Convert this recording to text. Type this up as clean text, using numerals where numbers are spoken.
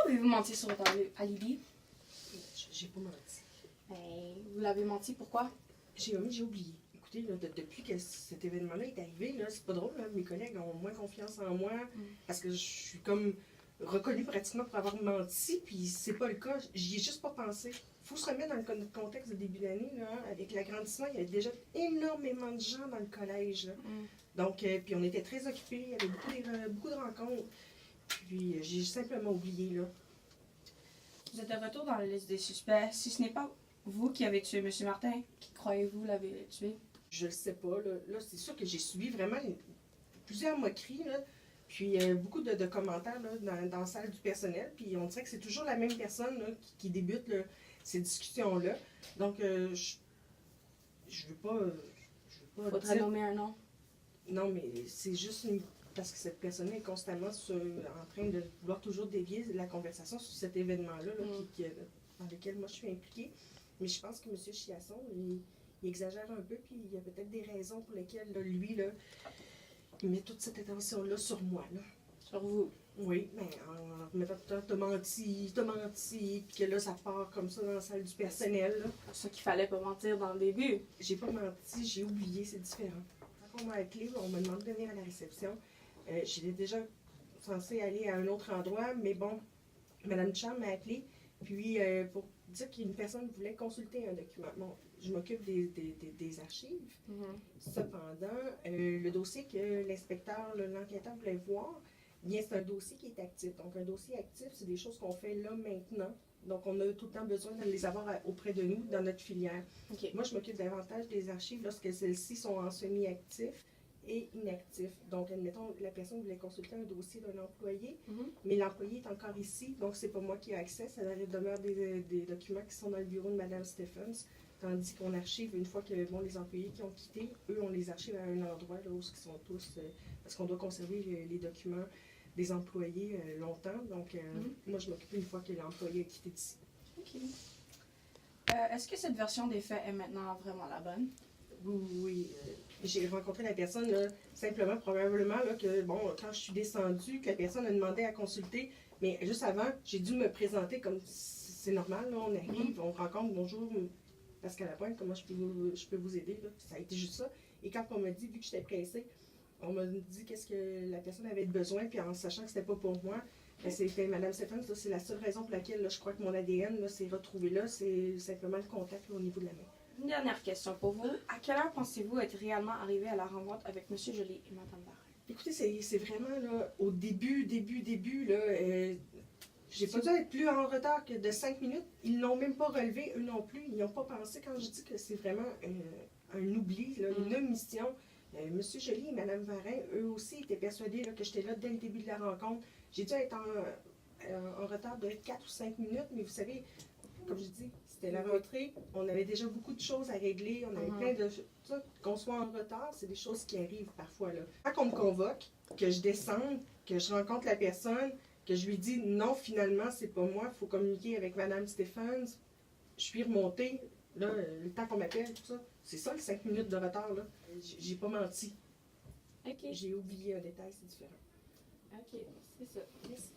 avez-vous menti sur votre alibi? J'ai pas menti. Vous l'avez menti, pourquoi? J'ai oublié. Écoutez, là, depuis que cet événement-là est arrivé, là, c'est pas drôle, là, mes collègues ont moins confiance en moi parce que je suis comme reconnue pratiquement pour avoir menti, puis c'est pas le cas. J'y ai juste pas pensé. Faut se remettre dans le contexte de début d'année, là, hein. Avec l'agrandissement, il y avait déjà énormément de gens dans le collège, là. Donc, puis on était très occupés, il y avait beaucoup de rencontres. Puis j'ai simplement oublié, là. Vous êtes de retour dans la liste des suspects. Si ce n'est pas vous qui avez tué M. Martin, qui croyez-vous l'avez tué? Je le sais pas, là. Là, c'est sûr que j'ai subi vraiment plusieurs moqueries, là. Puis beaucoup de commentaires là, dans la salle du personnel. Puis on dirait que c'est toujours la même personne là, qui débute là, ces discussions-là. Donc, je veux pas. Faudrait nommer un nom. Non, mais c'est juste parce que cette personne est constamment en train de vouloir toujours dévier la conversation sur cet événement-là là, dans lequel moi je suis impliquée. Mais je pense que M. Chiasson, il exagère un peu, puis il y a peut-être des raisons pour lesquelles là, lui, là, il met toute cette attention-là sur moi. Là. Sur vous? Oui, mais en remettant tout le temps, t'as menti, puis que là, ça part comme ça dans la salle du personnel. Là. C'est pour ça qu'il fallait pas mentir dans le début. J'ai pas menti, j'ai oublié, c'est différent. Quand on m'a appelé, on m'a demandé de venir à la réception. J'étais déjà censée aller à un autre endroit, mais bon, Mme Duchamp m'a appelé, puis pour dire qu'une personne voulait consulter un document. Bon, je m'occupe des archives. Cependant, le dossier que l'inspecteur, l'enquêteur voulait voir, bien, c'est un dossier qui est actif. Donc, un dossier actif, c'est des choses qu'on fait là, maintenant. Donc, on a tout le temps besoin de les avoir auprès de nous dans notre filière. Okay. Moi, je m'occupe davantage des archives lorsque celles-ci sont en semi-actif et inactif. Donc, admettons, la personne voulait consulter un dossier d'un employé, mais l'employé est encore ici, donc c'est pas moi qui ai accès. Ça demeure des documents qui sont dans le bureau de Mme Stephens, tandis qu'on archive une fois que les employés qui ont quitté, eux, on les archive à un endroit là, où ils sont tous, parce qu'on doit conserver les documents des employés longtemps. Donc, moi, je m'occupe une fois que l'employé a quitté d'ici. OK. Est-ce que cette version des faits est maintenant vraiment la bonne? Oui. J'ai rencontré la personne, là, simplement, probablement, là, que, bon, quand je suis descendue, que la personne a demandé à consulter, mais juste avant, j'ai dû me présenter comme c'est normal, là, on arrive, on rencontre, bonjour, Pascal Lapointe, comment je peux vous aider, là. Ça a été juste ça. Et quand on m'a dit, vu que j'étais pressée, on m'a dit qu'est-ce que la personne avait besoin, puis en sachant que c'était pas pour moi, c'était Mme Stephens, c'est la seule raison pour laquelle là, je crois que mon ADN s'est retrouvé là, c'est simplement le contact là, au niveau de la main. Une dernière question pour vous. À quelle heure pensez-vous être réellement arrivé à la rencontre avec M. Joly et Mme Varin? Écoutez, c'est vraiment là, au début, là, j'ai pas dû être plus en retard que de 5 minutes. Ils l'ont même pas relevé, eux non plus. Ils n'ont pas pensé quand je dis que c'est vraiment un oubli, là, une omission. M. Joly et Mme Varin, eux aussi, étaient persuadés là, que j'étais là dès le début de la rencontre. J'ai dû être en retard de 4 ou 5 minutes, mais vous savez, comme je dis, c'était la rentrée, on avait déjà beaucoup de choses à régler, on avait plein de choses. Qu'on soit en retard, c'est des choses qui arrivent parfois. Là. Quand on me convoque, que je descende, que je rencontre la personne, que je lui dis non, finalement, c'est pas moi, il faut communiquer avec Mme Stephens, je suis remontée, là, le temps qu'on m'appelle, tout ça. C'est ça, les 5 minutes de retard, là. J'ai pas menti. OK. J'ai oublié un détail, c'est différent. OK, c'est ça. Merci.